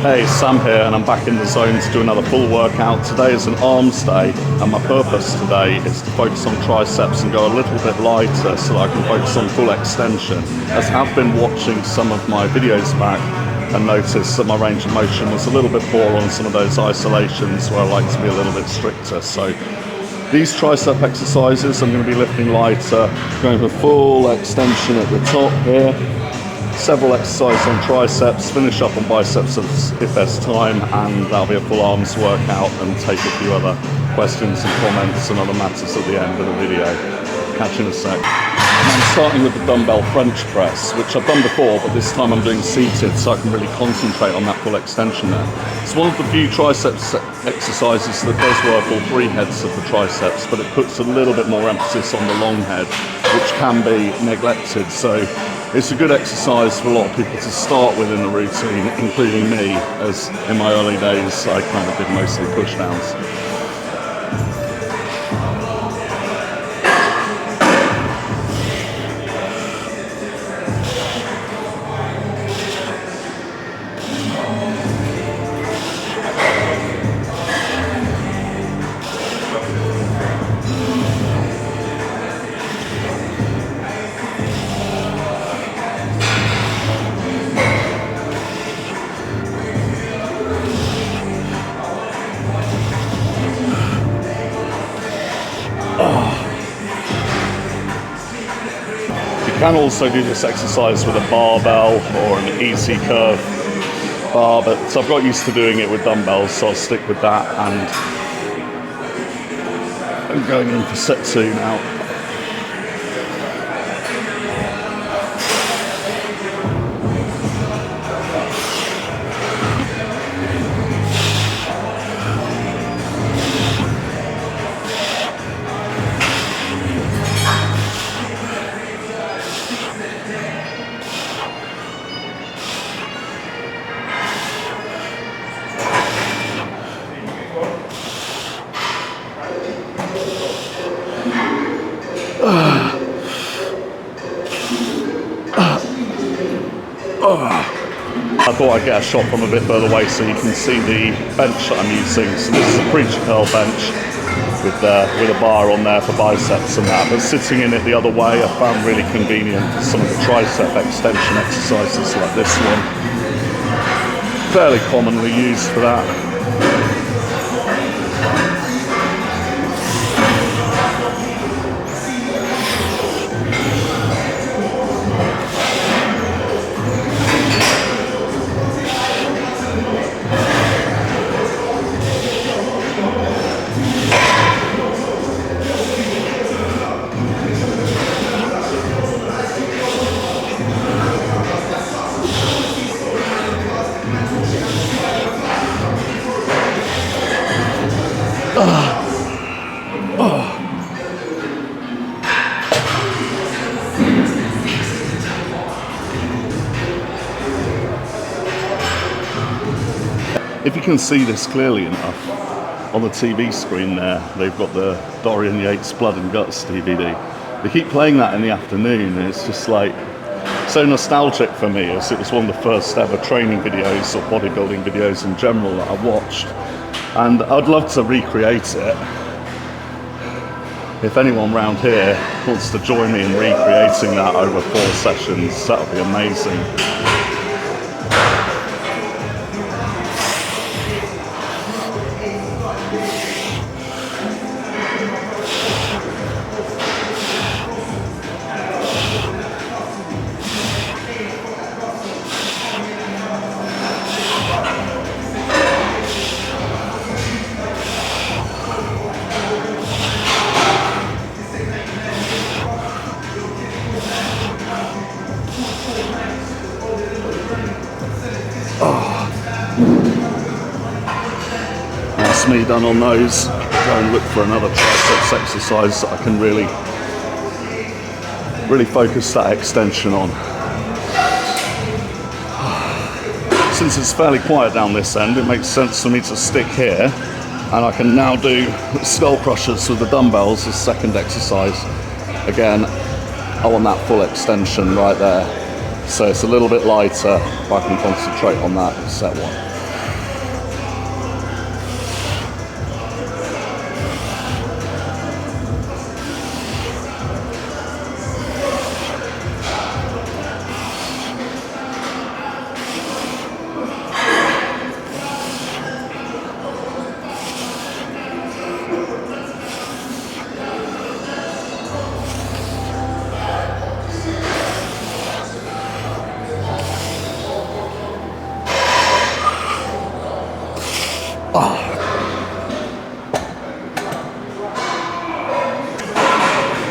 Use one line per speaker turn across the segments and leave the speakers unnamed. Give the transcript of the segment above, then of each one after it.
Hey, it's Sam here and I'm back in the zone to do another full workout. Today is an arms day and my purpose today is to focus on triceps and go a little bit lighter so that I can focus on full extension. As I've been watching some of my videos back and noticed that my range of motion was a little bit poor on some of those isolations where I like to be a little bit stricter. So these tricep exercises I'm going to be lifting lighter, going for full extension at the top here. Several exercises on triceps, finish up on biceps if there's time, and that'll be a full arms workout, and take a few other questions and comments and other matters at the end of the video. Catch you in a sec. And I'm starting with the dumbbell French press, which I've done before, but this time I'm doing seated so I can really concentrate on that full extension there. It's one of the few triceps exercises that does work all three heads of the triceps, but it puts a little bit more emphasis on the long head, which can be neglected. So it's a good exercise for a lot of people to start with in the routine, including me, as in my early days I kind of did mostly pushdowns. You can also do this exercise with a barbell or an easy curve bar, but I've got used to doing it with dumbbells, so I'll stick with that. And I'm going in for set 2 now. I thought I'd get a shot from a bit further away so you can see the bench that I'm using. So this is a preacher curl bench with a bar on there for biceps and that. But sitting in it the other way I found really convenient for some of the tricep extension exercises like this one. Fairly commonly used for that. If you can see this clearly enough, on the TV screen there, they've got the Dorian Yates Blood and Guts DVD. They keep playing that in the afternoon, and it's just like so nostalgic for me, as it was one of the first ever training videos or bodybuilding videos in general that I watched. And I'd love to recreate it. If anyone around here wants to join me in recreating that over 4 sessions, that would be amazing. That's me done on those. Go and look for another triceps exercise that I can really focus that extension on. Since it's fairly quiet down this end, it makes sense for me to stick here, and I can now do skull crushers with the dumbbells as second exercise. Again, I want that full extension right there. So it's a little bit lighter, if I can concentrate on that, set 1.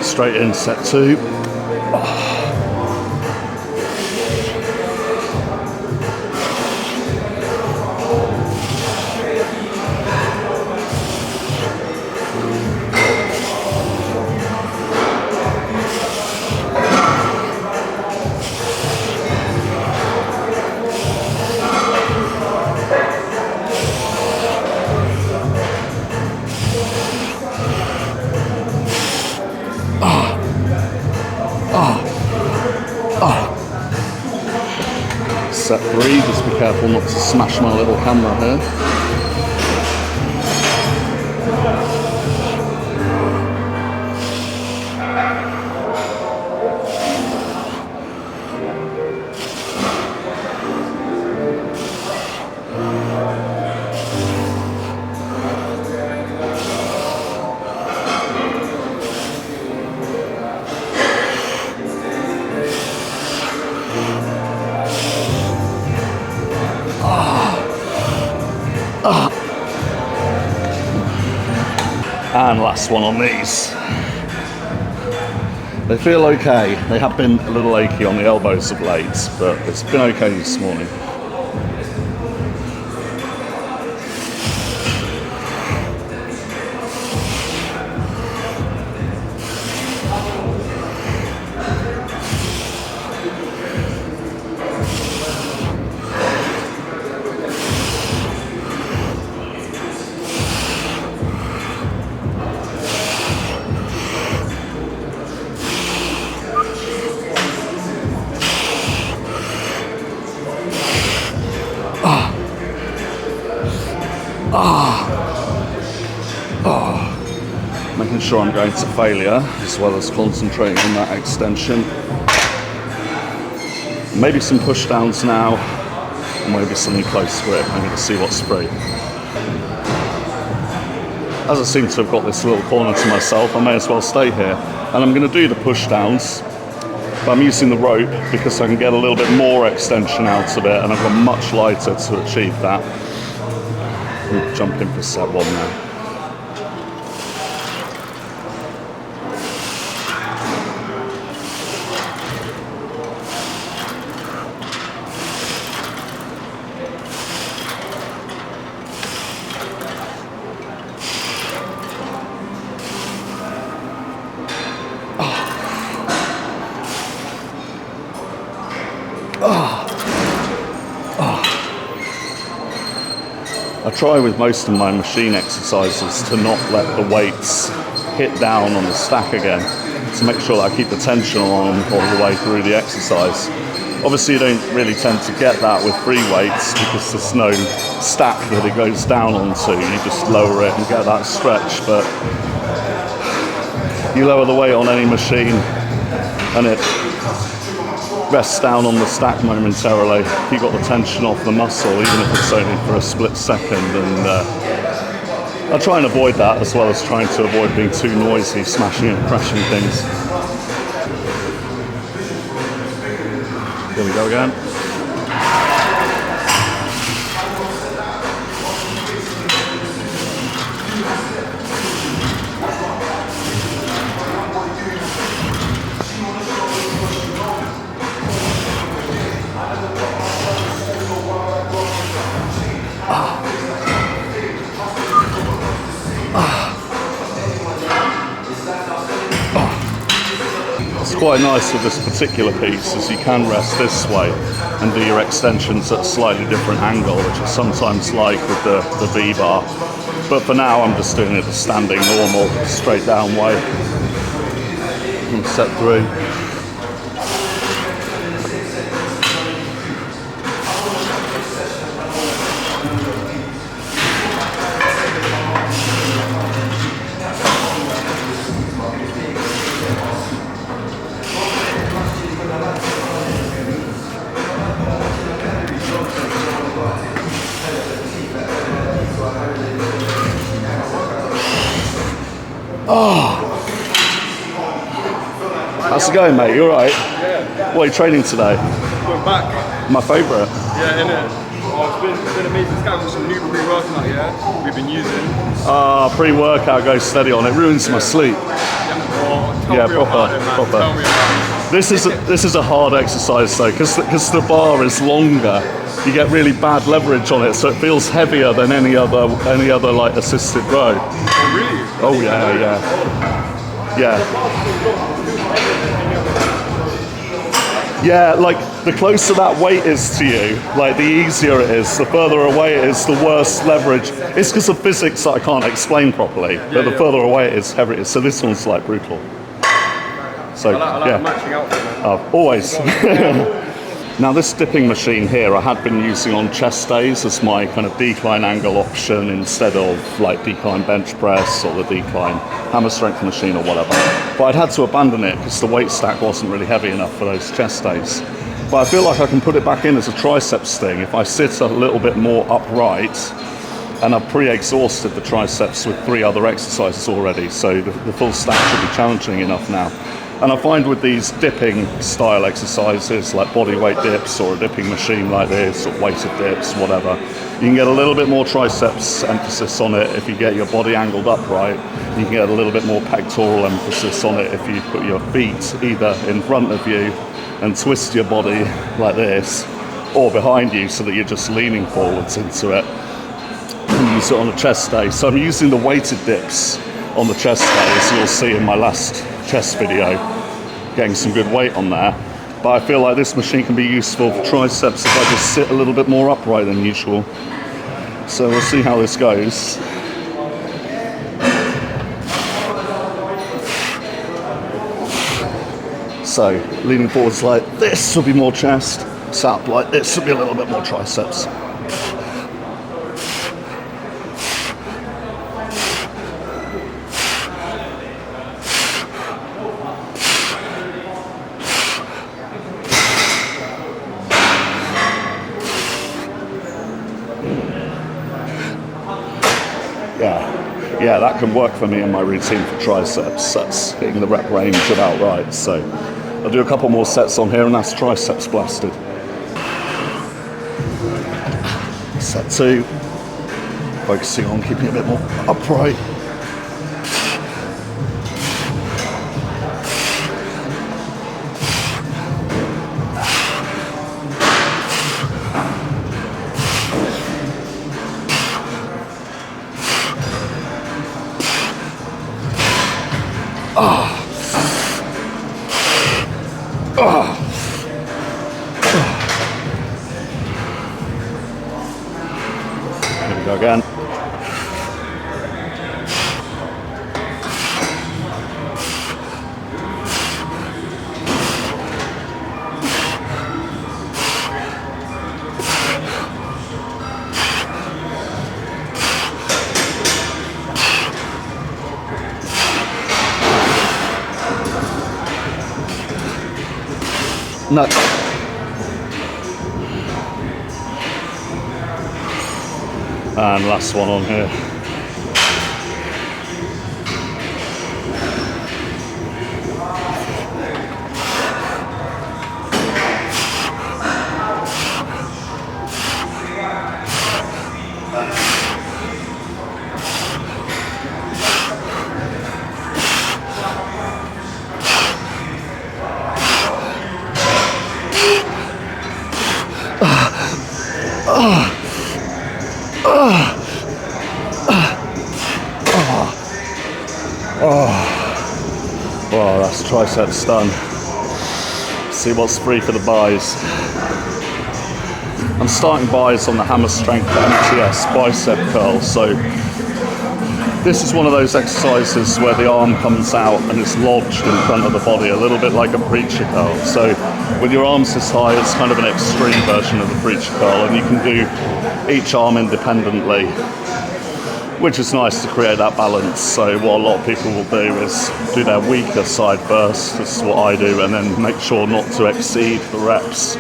Straight in, set 2. Set 3, just be careful not to smash my little camera here. And last one on these. They feel okay. They have been a little achy on the elbows of late, but it's been okay this morning. Making sure I'm going to failure as well as concentrating on that extension. Maybe some push downs now, or maybe something close to it. I'm going to see what's free. As I seem to have got this little corner to myself, I may as well stay here. And I'm going to do the push downs, but I'm using the rope because I can get a little bit more extension out of it, and I've got much lighter to achieve that. We'll jump in for set 1 now. I try with most of my machine exercises to not let the weights hit down on the stack again, to make sure that I keep the tension on all the way through the exercise. Obviously you don't really tend to get that with free weights because there's no stack that it goes down onto. You just lower it and get that stretch, but you lower the weight on any machine and it rests down on the stack momentarily. You've got the tension off the muscle, even if it's only for a split second, and I try and avoid that, as well as trying to avoid being too noisy, smashing and crashing things. Here we go again. Quite nice with this particular piece is you can rest this way and do your extensions at a slightly different angle, which I sometimes like with the V-bar. But for now I'm just doing it the standing normal, straight down way. And set 3. How's it going, mate? You alright?
Yeah.
What are you training today?
We're back.
My favourite.
Yeah, innit? Oh, it's been amazing. This guy with some new pre-workout, yeah? We've been using.
Pre-workout goes steady on. It ruins my sleep.
Yeah.
Yeah,
real hard,
proper,
man.
proper.
Tell me about it.
This is a hard exercise though, because the bar is longer. You get really bad leverage on it, so it feels heavier than any other like assisted row.
Oh, really?
Oh yeah, yeah. Yeah, like the closer that weight is to you, like the easier it is. The further away it is, the worse leverage. It's because of physics that I can't explain properly. But the further away it is, heavier it is. So this one's like brutal. So
I like the matching outfit, man.
always. Now this dipping machine here I had been using on chest days as my kind of decline angle option instead of like decline bench press or the decline hammer strength machine or whatever. But I'd had to abandon it because the weight stack wasn't really heavy enough for those chest days. But I feel like I can put it back in as a triceps thing if I sit a little bit more upright, and I've pre-exhausted the triceps with 3 other exercises already, so the full stack should be challenging enough now. And I find with these dipping style exercises like body weight dips or a dipping machine like this or weighted dips, whatever, you can get a little bit more triceps emphasis on it if you get your body angled upright. You can get a little bit more pectoral emphasis on it if you put your feet either in front of you and twist your body like this, or behind you so that you're just leaning forwards into it. And use it on a chest day. So I'm using the weighted dips on the chest day, as you'll see in my last chest video, getting some good weight on there. But I feel like this machine can be useful for triceps if I just sit a little bit more upright than usual. So we'll see how this goes. So leaning forwards like this will be more chest, sat up like this will be a little bit more triceps. Yeah, that can work for me in my routine for triceps. That's hitting the rep range about right. So I'll do a couple more sets on here and that's triceps blasted. Set 2, focusing on keeping a bit more upright. Here we go again. No. And last one on here. Wow, that's triceps done. See what's free for the buys. I'm starting buys on the hammer strength MTS bicep curl. So this is one of those exercises where the arm comes out and is lodged in front of the body, a little bit like a preacher curl. So with your arms this high, it's kind of an extreme version of the preacher curl, and you can do each arm independently, which is nice to create that balance. So what a lot of people will do is do their weaker side first, this is what I do, and then make sure not to exceed the reps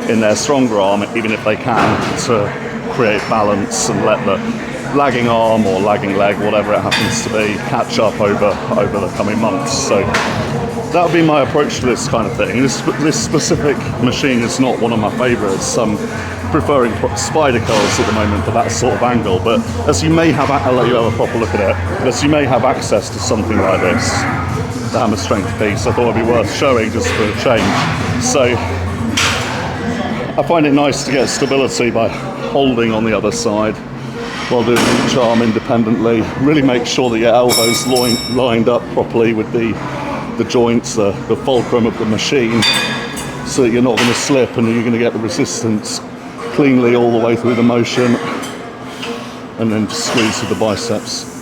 in their stronger arm, even if they can, to create balance and let the lagging arm or lagging leg, whatever it happens to be, catch up over the coming months. So that would be my approach to this kind of thing. This specific machine is not one of my favourites. I'm preferring spider curls at the moment for that sort of angle, but as you may have, I'll let you have a proper look at it, as you may have access to something like this, the hammer strength piece. I thought it'd be worth showing just for a change. So I find it nice to get stability by holding on the other side while doing each arm independently. Really make sure that your elbows lined up properly with the joints, the fulcrum of the machine, so that you're not going to slip and you're going to get the resistance cleanly all the way through the motion, and then just squeeze with the biceps.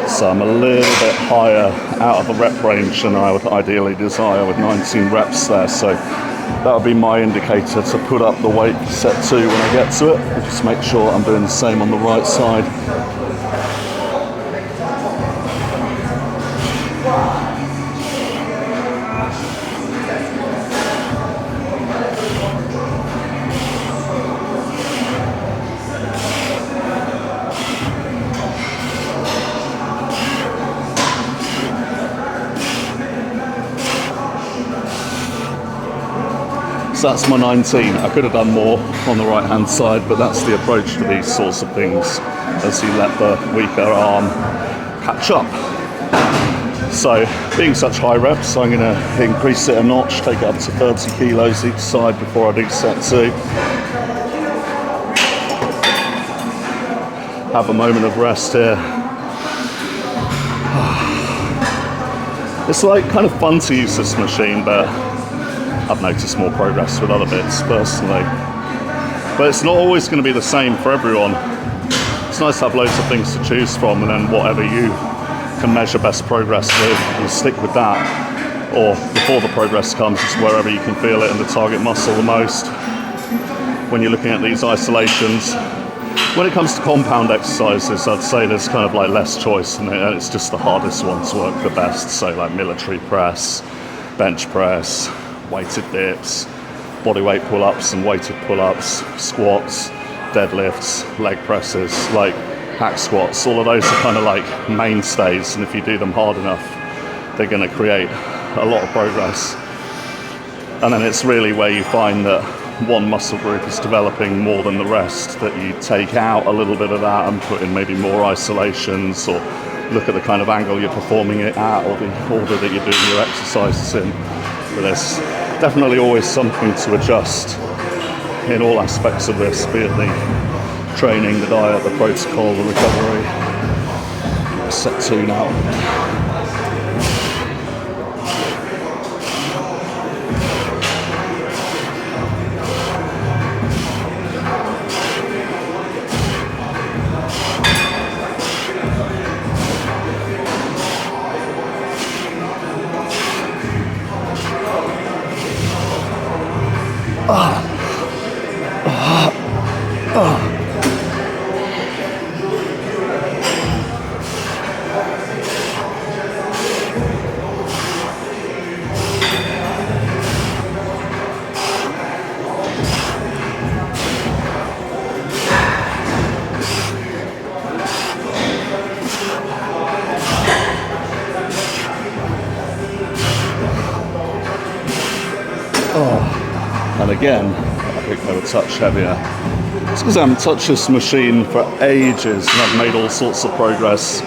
So I'm a little bit higher out of the rep range than I would ideally desire with 19 reps there. So that would be my indicator to put up the weight for set 2 when I get to it. And just make sure I'm doing the same on the right side. So that's my 19. I could have done more on the right hand side, but that's the approach to these sorts of things, as you let the weaker arm catch up. So being such high reps, I'm going to increase it a notch, take it up to 30 kilos each side before I do set 2. Have a moment of rest here. It's like kind of fun to use this machine, but I've noticed more progress with other bits personally. But it's not always going to be the same for everyone. It's nice to have loads of things to choose from, and then whatever you can measure best progress with, you stick with that. Or before the progress comes, it's wherever you can feel it in the target muscle the most. When you're looking at these isolations, when it comes to compound exercises, I'd say there's kind of like less choice, and it's just the hardest ones work the best. So like military press, bench press, weighted dips, bodyweight pull-ups and weighted pull-ups, squats, deadlifts, leg presses, like hack squats. All of those are kind of like mainstays, and if you do them hard enough, they're going to create a lot of progress. And then it's really where you find that one muscle group is developing more than the rest, that you take out a little bit of that and put in maybe more isolations, or look at the kind of angle you're performing it at, or the order that you're doing your exercises in. But there's definitely always something to adjust in all aspects of this, be it the training, the diet, the protocol, the recovery. Set 2 now. And again, I think they were a touch heavier. It's because I haven't touched this machine for ages, and I've made all sorts of progress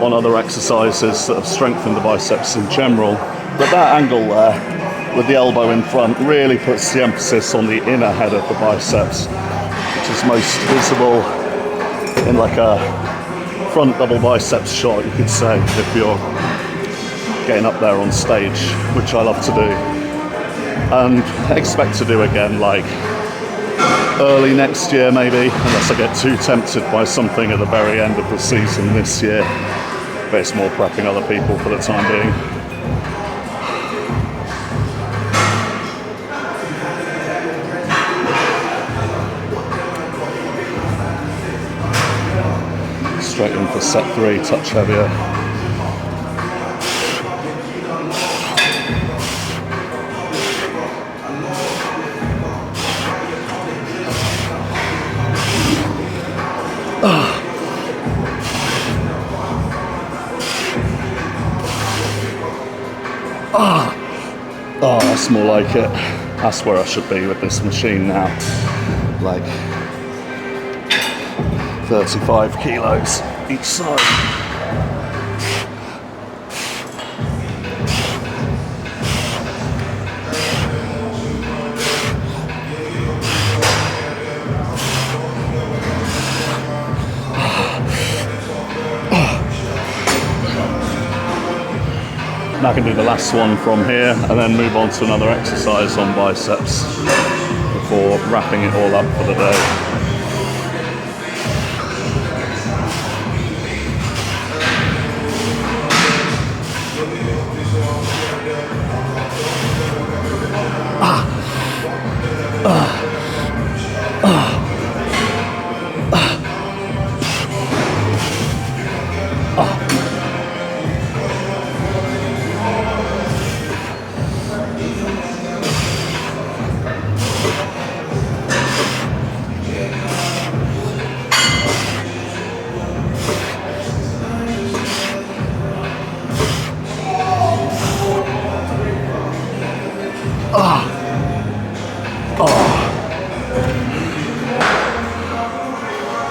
on other exercises that have strengthened the biceps in general. But that angle there, with the elbow in front, really puts the emphasis on the inner head of the biceps, which is most visible in like a front double biceps shot, you could say, if you're getting up there on stage, which I love to do. And expect to do again like early next year maybe, unless I get too tempted by something at the very end of the season this year. But it's more prepping other people for the time being. Straight in for set 3, touch heavier. Oh, that's more like it. That's where I should be with this machine now. Like 35 kilos each side. Now I can do the last one from here and then move on to another exercise on biceps before wrapping it all up for the day.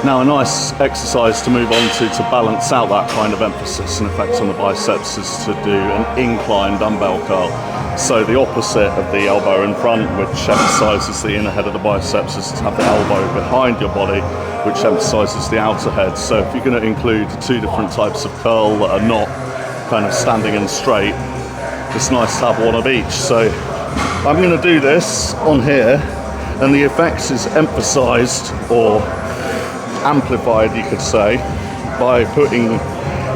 Now a nice exercise to move on to balance out that kind of emphasis and effect on the biceps is to do an incline dumbbell curl. So the opposite of the elbow in front, which emphasizes the inner head of the biceps, is to have the elbow behind your body, which emphasizes the outer head. So if you're going to include two different types of curl that are not kind of standing and straight, it's nice to have one of each. So I'm going to do this on here, and the effect is emphasized or amplified, you could say, by putting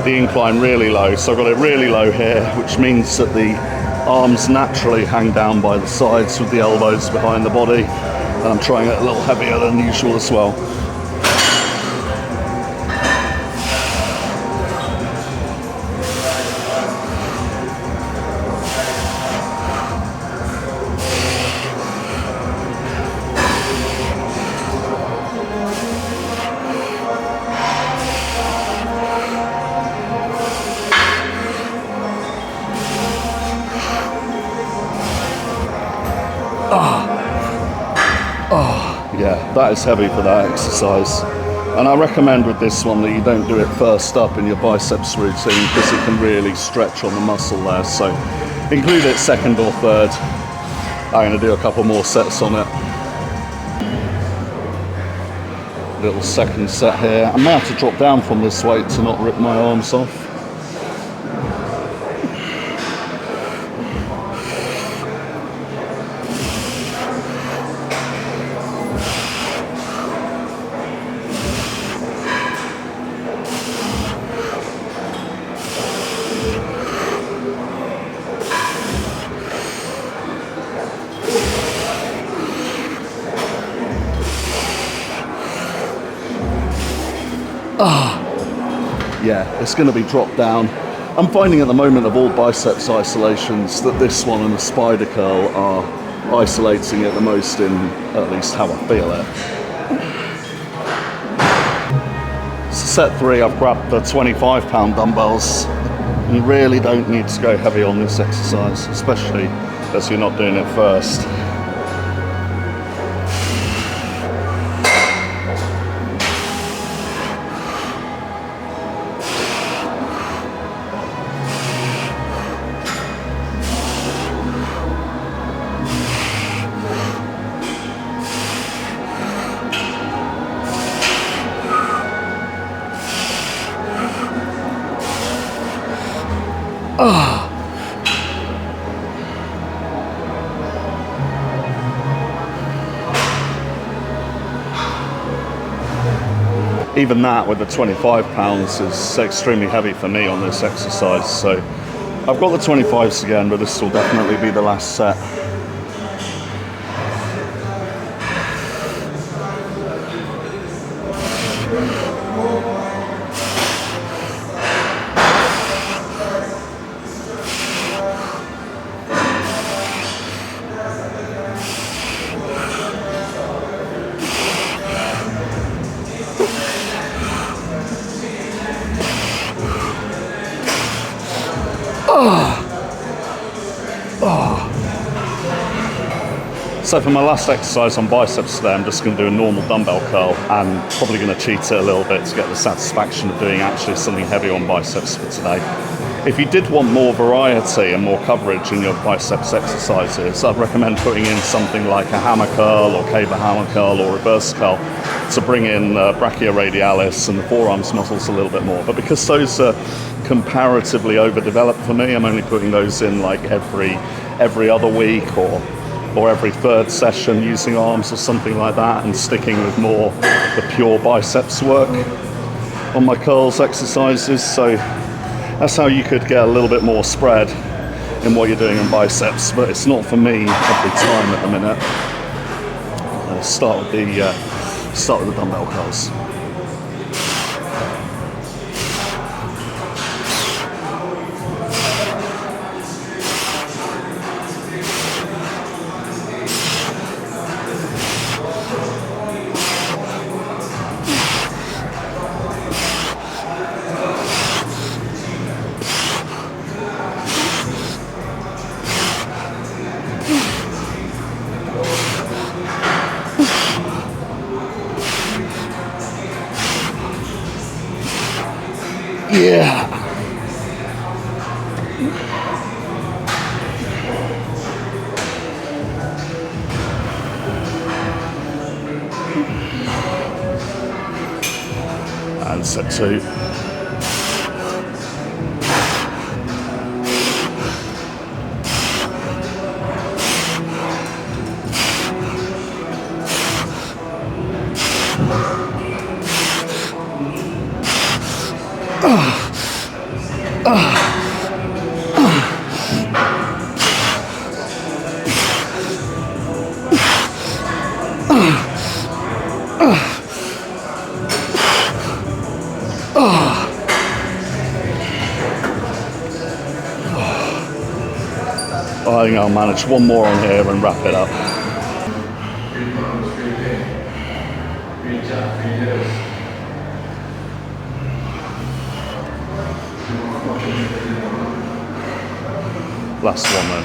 the incline really low. So I've got it really low here, which means that the arms naturally hang down by the sides with the elbows behind the body, and I'm trying it a little heavier than usual as well. Yeah, that is heavy for that exercise. And I recommend with this one that you don't do it first up in your biceps routine, because it can really stretch on the muscle there. So include it second or third. I'm going to do a couple more sets on it. Little second set here. I may have to drop down from this weight to not rip my arms off. Yeah, it's going to be dropped down. I'm finding at the moment of all biceps isolations that this one and the spider curl are isolating it the most, in at least how I feel it. So set 3, I've grabbed the 25-pound dumbbells. You really don't need to go heavy on this exercise, especially as you're not doing it first. Even that with the 25 pounds is extremely heavy for me on this exercise. So I've got the 25s again, but this will definitely be the last set. So for my last exercise on biceps today, I'm just going to do a normal dumbbell curl and probably going to cheat it a little bit to get the satisfaction of doing actually something heavy on biceps for today. If you did want more variety and more coverage in your biceps exercises, I'd recommend putting in something like a hammer curl or cable hammer curl or reverse curl to bring in brachioradialis and the forearms muscles a little bit more. But because those are comparatively overdeveloped for me, I'm only putting those in like every other week or every third session using arms or something like that, and sticking with more the pure biceps work on my curls exercises. So that's how you could get a little bit more spread in what you're doing on biceps, but it's not for me every time at the minute. Start with the dumbbell curls. Yeah. And set 2. I think I'll manage one more on here and wrap it up. Last one then.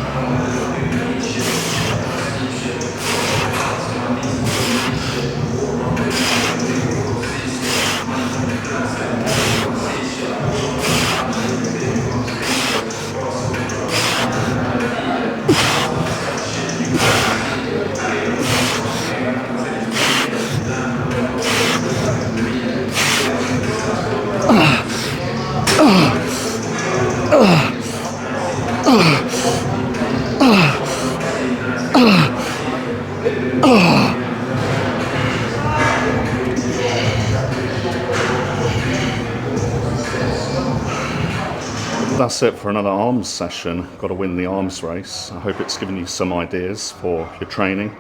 That's it for another arms session. Got to win the arms race. I hope it's given you some ideas for your training.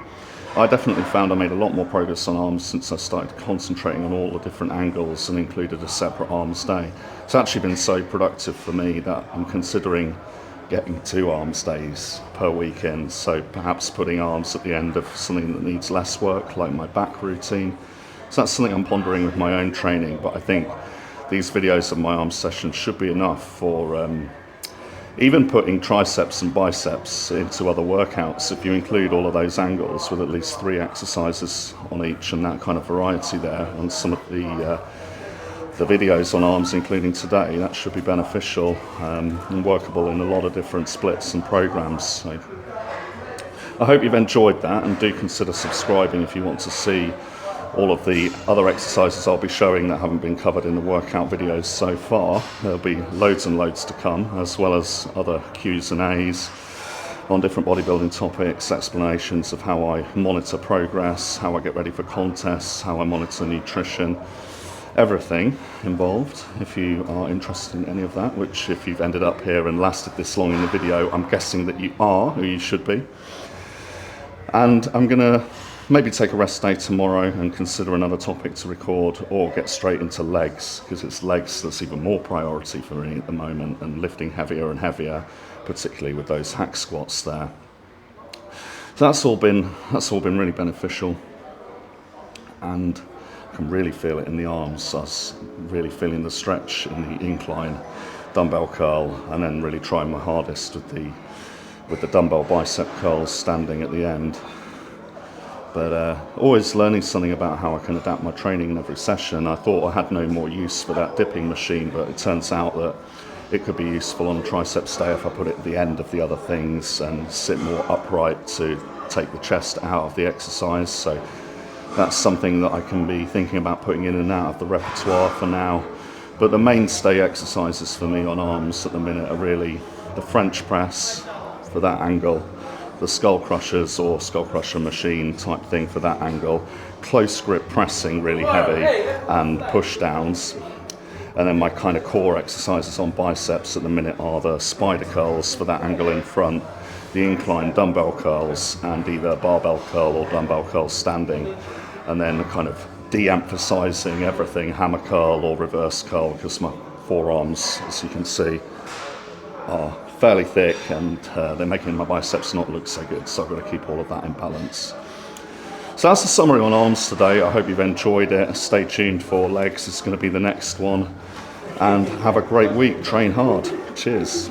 I definitely found I made a lot more progress on arms since I started concentrating on all the different angles and included a separate arms day. It's actually been so productive for me that I'm considering getting 2 arms days per weekend. So perhaps putting arms at the end of something that needs less work, like my back routine. So that's something I'm pondering with my own training, but I think these videos of my arms sessions should be enough for even putting triceps and biceps into other workouts. If you include all of those angles with at least 3 exercises on each and that kind of variety there on some of the videos on arms, including today, that should be beneficial and workable in a lot of different splits and programs. So I hope you've enjoyed that, and do consider subscribing if you want to see all of the other exercises I'll be showing that haven't been covered in the workout videos so far. There'll be loads and loads to come, as well as other Q's and A's on different bodybuilding topics, explanations of how I monitor progress, how I get ready for contests, how I monitor nutrition, everything involved. If you are interested in any of that, which if you've ended up here and lasted this long in the video, I'm guessing that you are, or you should be. And I'm gonna maybe take a rest day tomorrow and consider another topic to record, or get straight into legs, because it's legs that's even more priority for me at the moment, and lifting heavier and heavier, particularly with those hack squats there. So that's all been really beneficial, and I can really feel it in the arms. I was really feeling the stretch in the incline dumbbell curl, and then really trying my hardest with the with the dumbbell bicep curls standing at the end. But always learning something about how I can adapt my training in every session. I thought I had no more use for that dipping machine, but it turns out that it could be useful on a triceps day if I put it at the end of the other things and sit more upright to take the chest out of the exercise. So that's something that I can be thinking about putting in and out of the repertoire for now. But the mainstay exercises for me on arms at the minute are really the French press for that angle, the skull crushers or skull crusher machine type thing for that angle, close grip pressing really heavy, and push downs. And then my kind of core exercises on biceps at the minute are the spider curls for that angle in front, the incline dumbbell curls, and either barbell curl or dumbbell curl standing. And then kind of de-emphasizing everything, hammer curl or reverse curl, because my forearms, as you can see, are fairly thick and they're making my biceps not look so good, so I've got to keep all of that in balance. So that's the summary on arms today. I hope you've enjoyed it. Stay tuned for legs, it's going to be the next one, and have a great week. Train hard. Cheers.